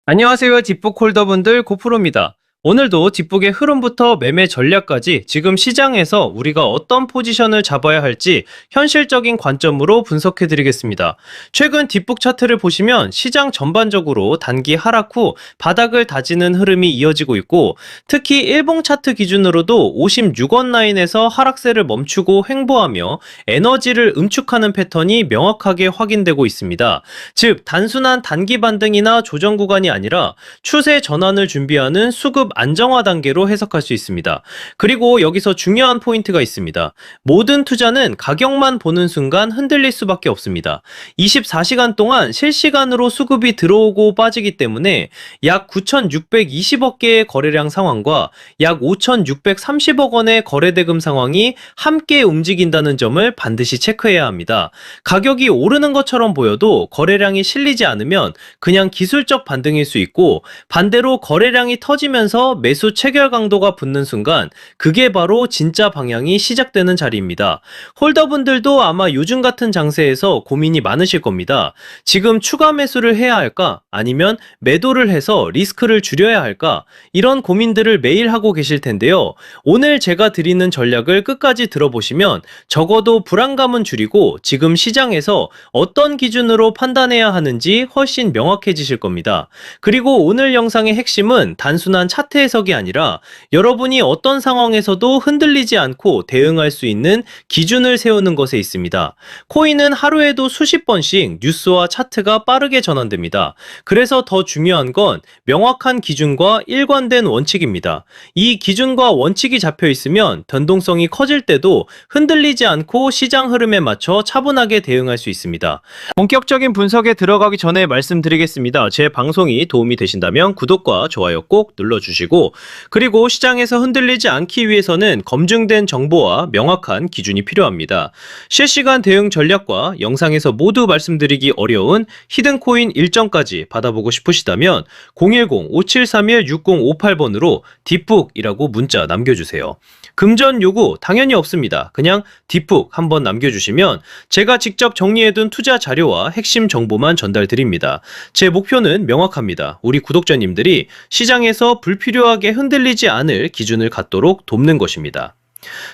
안녕하세요. 뒷북 홀더분들 고프로입니다. 오늘도 뒷북의 흐름부터 매매 전략까지 지금 시장에서 우리가 어떤 포지션을 잡아야 할지 현실적인 관점으로 분석해 드리겠습니다. 최근 뒷북 차트를 보시면 시장 전반적으로 단기 하락 후 바닥을 다지는 흐름이 이어지고 있고, 특히 일봉 차트 기준으로도 56원 라인에서 하락세를 멈추고 횡보하며 에너지를 음축하는 패턴이 명확하게 확인되고 있습니다. 즉, 단순한 단기 반등이나 조정 구간이 아니라 추세 전환을 준비하는 수급 안정화 단계로 해석할 수 있습니다. 그리고 여기서 중요한 포인트가 있습니다. 모든 투자는 가격만 보는 순간 흔들릴 수밖에 없습니다. 24시간 동안 실시간으로 수급이 들어오고 빠지기 때문에 약 9,620억 개의 거래량 상황과 약 5,630억 원의 거래대금 상황이 함께 움직인다는 점을 반드시 체크해야 합니다. 가격이 오르는 것처럼 보여도 거래량이 실리지 않으면 그냥 기술적 반등일 수 있고, 반대로 거래량이 터지면서 매수 체결 강도가 붙는 순간 그게 바로 진짜 방향이 시작되는 자리입니다. 홀더분들도 아마 요즘 같은 장세에서 고민이 많으실 겁니다. 지금 추가 매수를 해야 할까? 아니면 매도를 해서 리스크를 줄여야 할까? 이런 고민들을 매일 하고 계실 텐데요. 오늘 제가 드리는 전략을 끝까지 들어보시면 적어도 불안감은 줄이고 지금 시장에서 어떤 기준으로 판단해야 하는지 훨씬 명확해지실 겁니다. 그리고 오늘 영상의 핵심은 단순한 차트 해석이 아니라 여러분이 어떤 상황에서도 흔들리지 않고 대응할 수 있는 기준을 세우는 것에 있습니다. 코인은 하루에도 수십 번씩 뉴스와 차트가 빠르게 전환됩니다. 그래서 더 중요한 건 명확한 기준과 일관된 원칙입니다. 이 기준과 원칙이 잡혀 있으면 변동성이 커질 때도 흔들리지 않고 시장 흐름에 맞춰 차분하게 대응할 수 있습니다. 본격적인 분석에 들어가기 전에 말씀드리겠습니다. 제 방송이 도움이 되신다면 구독과 좋아요 꼭 눌러주시고, 그리고 시장에서 흔들리지 않기 위해서는 검증된 정보와 명확한 기준이 필요합니다. 실시간 대응 전략과 영상에서 모두 말씀드리기 어려운 히든코인 일정까지 받아보고 싶으시다면 010-5731-6058번으로 뒷북이라고 문자 남겨주세요. 금전 요구 당연히 없습니다. 그냥 뒷북 한번 남겨주시면 제가 직접 정리해둔 투자 자료와 핵심 정보만 전달드립니다. 제 목표는 명확합니다. 우리 구독자님들이 시장에서 불필요하게 흔들리지 않을 기준을 갖도록 돕는 것입니다.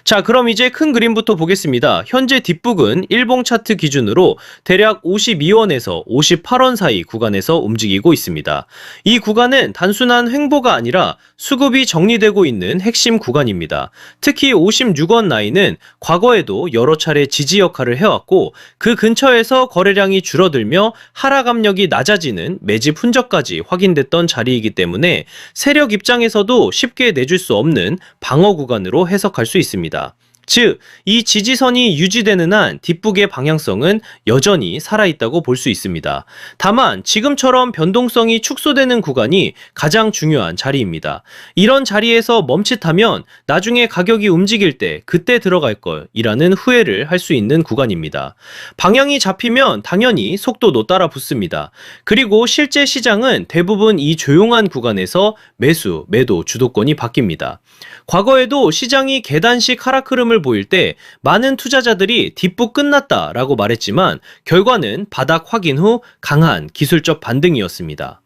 자, 그럼 이제 큰 그림부터 보겠습니다. 현재 뒷북은 일봉 차트 기준으로 대략 52원에서 58원 사이 구간에서 움직이고 있습니다. 이 구간은 단순한 횡보가 아니라 수급이 정리되고 있는 핵심 구간입니다. 특히 56원 라인은 과거에도 여러 차례 지지 역할을 해왔고, 그 근처에서 거래량이 줄어들며 하락 압력이 낮아지는 매집 흔적까지 확인됐던 자리이기 때문에 세력 입장에서도 쉽게 내줄 수 없는 방어 구간으로 해석할 수 있습니다. 즉, 이 지지선이 유지되는 한 뒷북의 방향성은 여전히 살아있다고 볼 수 있습니다. 다만 지금처럼 변동성이 축소되는 구간이 가장 중요한 자리입니다. 이런 자리에서 멈칫하면 나중에 가격이 움직일 때 그때 들어갈 걸이라는 후회를 할 수 있는 구간입니다. 방향이 잡히면 당연히 속도도 따라 붙습니다. 그리고 실제 시장은 대부분 이 조용한 구간에서 매수, 매도 주도권이 바뀝니다. 과거에도 시장이 계단식 하락 흐름을 보일 때 많은 투자자들이 뒷북 끝났다 라고 말했지만 결과는 바닥 확인 후 강한 기술적 반등이었습니다.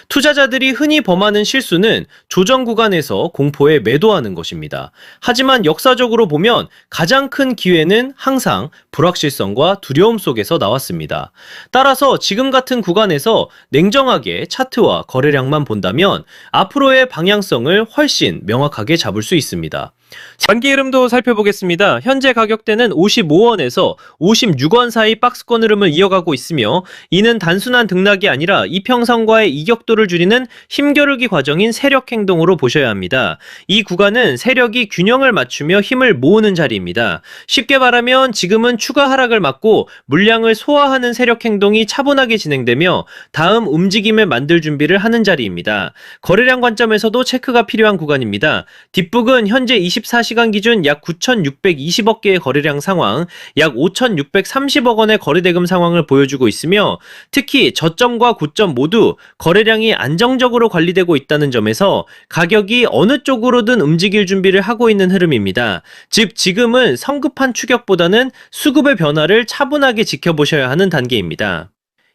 투자자들이 흔히 범하는 실수는 조정 구간에서 공포에 매도하는 것입니다. 하지만 역사적으로 보면 가장 큰 기회는 항상 불확실성과 두려움 속에서 나왔습니다. 따라서 지금 같은 구간에서 냉정하게 차트와 거래량만 본다면 앞으로의 방향성을 훨씬 명확하게 잡을 수 있습니다. 단기 흐름도 살펴보겠습니다. 현재 가격대는 55원에서 56원 사이 박스권 흐름을 이어가고 있으며, 이는 단순한 등락이 아니라 이평선과의 이격도를 줄이는 힘겨루기 과정인 세력 행동으로 보셔야 합니다. 이 구간은 세력이 균형을 맞추며 힘을 모으는 자리입니다. 쉽게 말하면 지금은 추가 하락을 막고 물량을 소화하는 세력 행동이 차분하게 진행되며 다음 움직임을 만들 준비를 하는 자리입니다. 거래량 관점에서도 체크가 필요한 구간입니다. 뒷북은 현재 24시간 기준 약 9,620억 개의 거래량 상황, 약 5,630억 원의 거래대금 상황을 보여주고 있으며, 특히 저점과 고점 모두 거래량이 안정적으로 관리되고 있다는 점에서 가격이 어느 쪽으로든 움직일 준비를 하고 있는 흐름입니다. 즉, 지금은 성급한 추격보다는 수급의 변화를 차분하게 지켜보셔야 하는 단계입니다.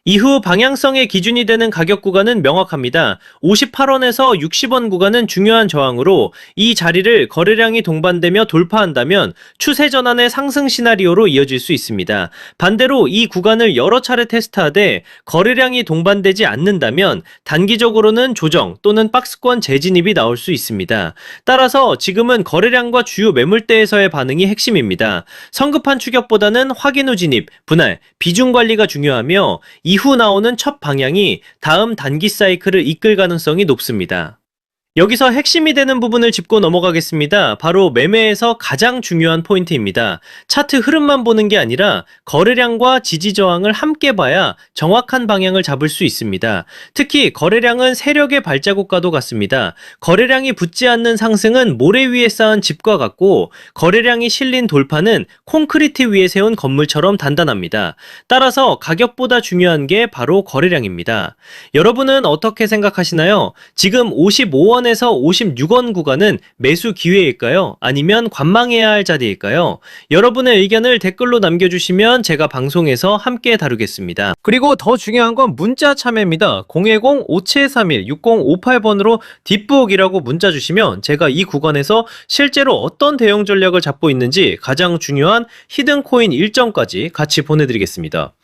이후 방향성의 기준이 되는 가격 구간은 명확합니다. 58원에서 60원 구간은 중요한 저항으로 이 자리를 거래량이 동반되며 돌파한다면 추세 전환의 상승 시나리오로 이어질 수 있습니다. 반대로 이 구간을 여러 차례 테스트하되 거래량이 동반되지 않는다면 단기적으로는 조정 또는 박스권 재진입이 나올 수 있습니다. 따라서 지금은 거래량과 주요 매물대에서의 반응이 핵심입니다. 성급한 추격보다는 확인 후 진입, 분할, 비중 관리가 중요하며 이후 나오는 첫 방향이 다음 단기 사이클을 이끌 가능성이 높습니다. 여기서 핵심이 되는 부분을 짚고 넘어가겠습니다. 바로 매매에서 가장 중요한 포인트입니다. 차트 흐름만 보는 게 아니라 거래량과 지지 저항을 함께 봐야 정확한 방향을 잡을 수 있습니다. 특히 거래량은 세력의 발자국과도 같습니다. 거래량이 붙지 않는 상승은 모래 위에 쌓은 집과 같고 거래량이 실린 돌파는 콘크리트 위에 세운 건물처럼 단단합니다. 따라서 가격보다 중요한 게 바로 거래량입니다. 여러분은 어떻게 생각하시나요? 지금 55원 에서 56원 구간은 매수 기회일까요? 아니면 관망해야 할 자리일까요? 여러분의 의견을 댓글로 남겨주시면 제가 방송에서 함께 다루겠습니다. 그리고 더 중요한 건 문자 참여입니다. 010-5731-6058번으로 뒷북이라고 문자 주시면 제가 이 구간에서 실제로 어떤 대응 전략을 잡고 있는지 가장 중요한 히든코인 일정까지 같이 보내드리겠습니다.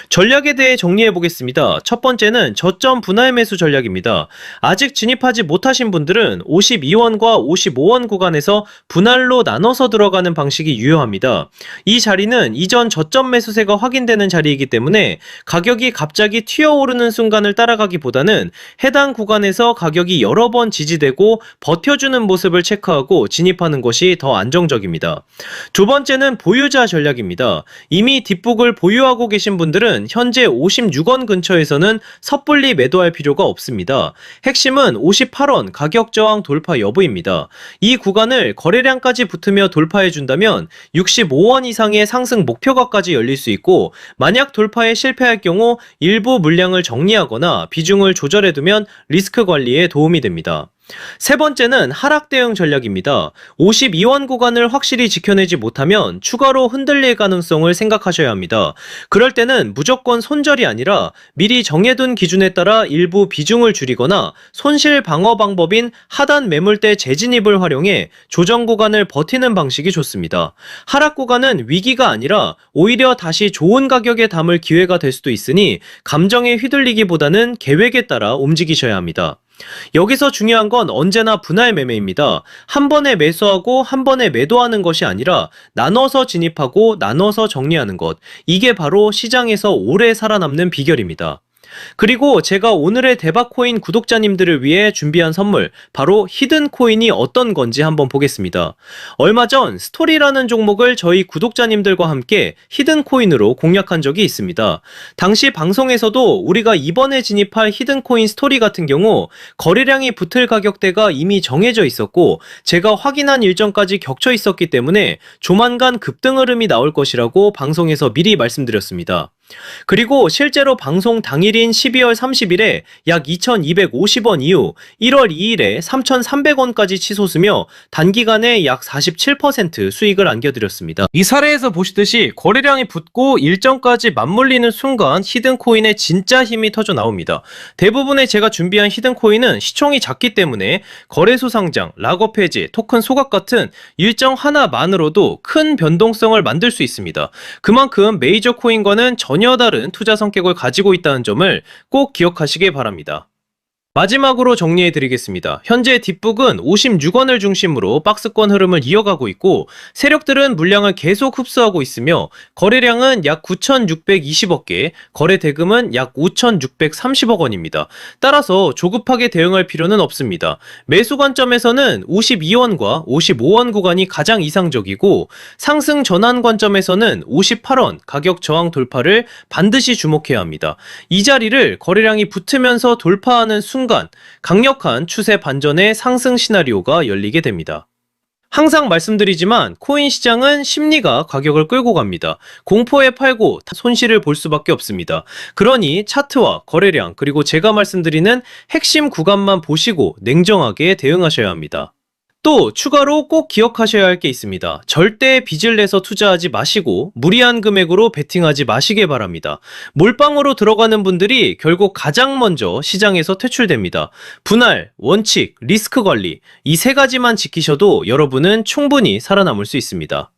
전략에 대해 정리해 보겠습니다. 첫 번째는 저점 분할 매수 전략입니다. 아직 진입하지 못하신 분들은 52원과 55원 구간에서 분할로 나눠서 들어가는 방식이 유효합니다. 이 자리는 이전 저점 매수세가 확인되는 자리이기 때문에 가격이 갑자기 튀어오르는 순간을 따라가기보다는 해당 구간에서 가격이 여러 번 지지되고 버텨주는 모습을 체크하고 진입하는 것이 더 안정적입니다. 두 번째는 보유자 전략입니다. 이미 뒷북을 보유하고 계신 분들은 현재 56원 근처에서는 섣불리 매도할 필요가 없습니다. 핵심은 58원 가격 저항 돌파 여부입니다. 이 구간을 거래량까지 붙으며 돌파해준다면 65원 이상의 상승 목표가까지 열릴 수 있고 만약 돌파에 실패할 경우 일부 물량을 정리하거나 비중을 조절해두면 리스크 관리에 도움이 됩니다. 세 번째는 하락 대응 전략입니다. 52원 구간을 확실히 지켜내지 못하면 추가로 흔들릴 가능성을 생각하셔야 합니다. 그럴 때는 무조건 손절이 아니라 미리 정해둔 기준에 따라 일부 비중을 줄이거나 손실 방어 방법인 하단 매물대 재진입을 활용해 조정 구간을 버티는 방식이 좋습니다. 하락 구간은 위기가 아니라 오히려 다시 좋은 가격에 담을 기회가 될 수도 있으니 감정에 휘둘리기보다는 계획에 따라 움직이셔야 합니다. 여기서 중요한 건 언제나 분할 매매입니다. 한 번에 매수하고 한 번에 매도하는 것이 아니라 나눠서 진입하고 나눠서 정리하는 것. 이게 바로 시장에서 오래 살아남는 비결입니다. 그리고 제가 오늘의 대박코인 구독자님들을 위해 준비한 선물, 바로 히든코인이 어떤 건지 한번 보겠습니다. 얼마 전 스토리라는 종목을 저희 구독자님들과 함께 히든코인으로 공략한 적이 있습니다. 당시 방송에서도 우리가 이번에 진입할 히든코인 스토리 같은 경우 거래량이 붙을 가격대가 이미 정해져 있었고 제가 확인한 일정까지 겹쳐 있었기 때문에 조만간 급등 흐름이 나올 것이라고 방송에서 미리 말씀드렸습니다. 그리고 실제로 방송 당일인 12월 30일에 약 2,250원 이후 1월 2일에 3,300원까지 치솟으며 단기간에 약 47% 수익을 안겨드렸습니다. 이 사례에서 보시듯이 거래량이 붙고 일정까지 맞물리는 순간 히든코인의 진짜 힘이 터져 나옵니다. 대부분의 제가 준비한 히든코인은 시총이 작기 때문에 거래소 상장, 락업 해지, 토큰 소각 같은 일정 하나만으로도 큰 변동성을 만들 수 있습니다. 그만큼 메이저 코인과는 전혀 다른 투자 성격을 가지고 있다는 점을 꼭 기억하시길 바랍니다. 마지막으로 정리해드리겠습니다. 현재 뒷북은 56원을 중심으로 박스권 흐름을 이어가고 있고 세력들은 물량을 계속 흡수하고 있으며 거래량은 약 9,620억 개, 거래 대금은 약 5,630억 원입니다. 따라서 조급하게 대응할 필요는 없습니다. 매수 관점에서는 52원과 55원 구간이 가장 이상적이고 상승 전환 관점에서는 58원 가격 저항 돌파를 반드시 주목해야 합니다. 이 자리를 거래량이 붙으면서 돌파하는 순간 강력한 추세 반전의 상승 시나리오가 열리게 됩니다. 항상 말씀드리지만 코인 시장은 심리가 가격을 끌고 갑니다. 공포에 팔고 손실을 볼 수밖에 없습니다. 그러니 차트와 거래량 그리고 제가 말씀드리는 핵심 구간만 보시고 냉정하게 대응하셔야 합니다. 또 추가로 꼭 기억하셔야 할 게 있습니다. 절대 빚을 내서 투자하지 마시고 무리한 금액으로 베팅하지 마시길 바랍니다. 몰빵으로 들어가는 분들이 결국 가장 먼저 시장에서 퇴출됩니다. 분할, 원칙, 리스크 관리 이 세 가지만 지키셔도 여러분은 충분히 살아남을 수 있습니다.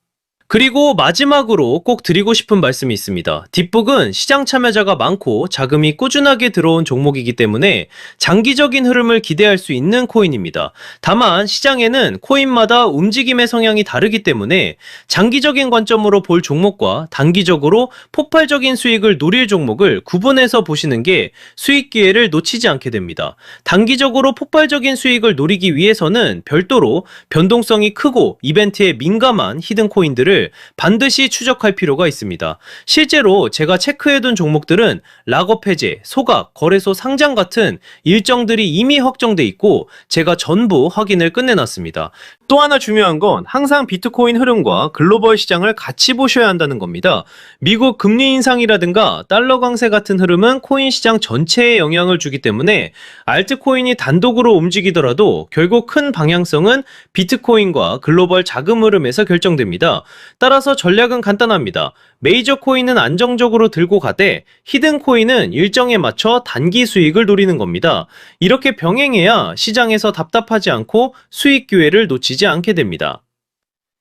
그리고 마지막으로 꼭 드리고 싶은 말씀이 있습니다. 뒷북은 시장 참여자가 많고 자금이 꾸준하게 들어온 종목이기 때문에 장기적인 흐름을 기대할 수 있는 코인입니다. 다만 시장에는 코인마다 움직임의 성향이 다르기 때문에 장기적인 관점으로 볼 종목과 단기적으로 폭발적인 수익을 노릴 종목을 구분해서 보시는 게 수익 기회를 놓치지 않게 됩니다. 단기적으로 폭발적인 수익을 노리기 위해서는 별도로 변동성이 크고 이벤트에 민감한 히든 코인들을 반드시 추적할 필요가 있습니다. 실제로 제가 체크해둔 종목들은 락업 해제, 소각, 거래소 상장 같은 일정들이 이미 확정돼 있고 제가 전부 확인을 끝내놨습니다. 또 하나 중요한 건 항상 비트코인 흐름과 글로벌 시장을 같이 보셔야 한다는 겁니다. 미국 금리 인상이라든가 달러 강세 같은 흐름은 코인 시장 전체에 영향을 주기 때문에 알트코인이 단독으로 움직이더라도 결국 큰 방향성은 비트코인과 글로벌 자금 흐름에서 결정됩니다. 따라서 전략은 간단합니다. 메이저 코인은 안정적으로 들고 가되 히든 코인은 일정에 맞춰 단기 수익을 노리는 겁니다. 이렇게 병행해야 시장에서 답답하지 않고 수익 기회를 놓치지 않게 됩니다.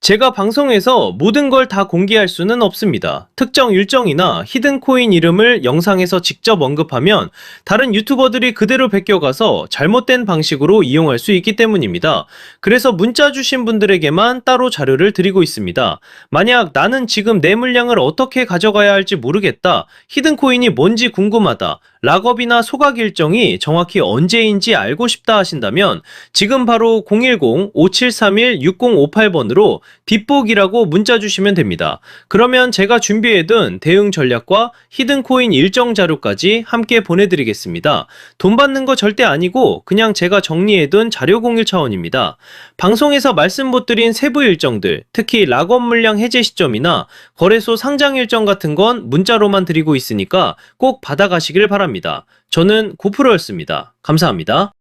제가 방송에서 모든 걸 다 공개할 수는 없습니다. 특정 일정이나 히든 코인 이름을 영상에서 직접 언급하면 다른 유튜버들이 그대로 베껴가서 잘못된 방식으로 이용할 수 있기 때문입니다. 그래서 문자 주신 분들에게만 따로 자료를 드리고 있습니다. 만약 나는 지금 내 물량을 어떻게 가져가야 할지 모르겠다, 히든 코인이 뭔지 궁금하다, 락업이나 소각 일정이 정확히 언제인지 알고 싶다 하신다면 지금 바로 010-5731-6058번으로 뒷북이라고 문자 주시면 됩니다. 그러면 제가 준비해둔 대응 전략과 히든 코인 일정 자료까지 함께 보내드리겠습니다. 돈 받는 거 절대 아니고 그냥 제가 정리해둔 자료 공유 차원입니다. 방송에서 말씀 못 드린 세부 일정들, 특히 락업 물량 해제 시점이나 거래소 상장 일정 같은 건 문자로만 드리고 있으니까 꼭 받아가시길 바랍니다. 저는 고프로였습니다. 감사합니다.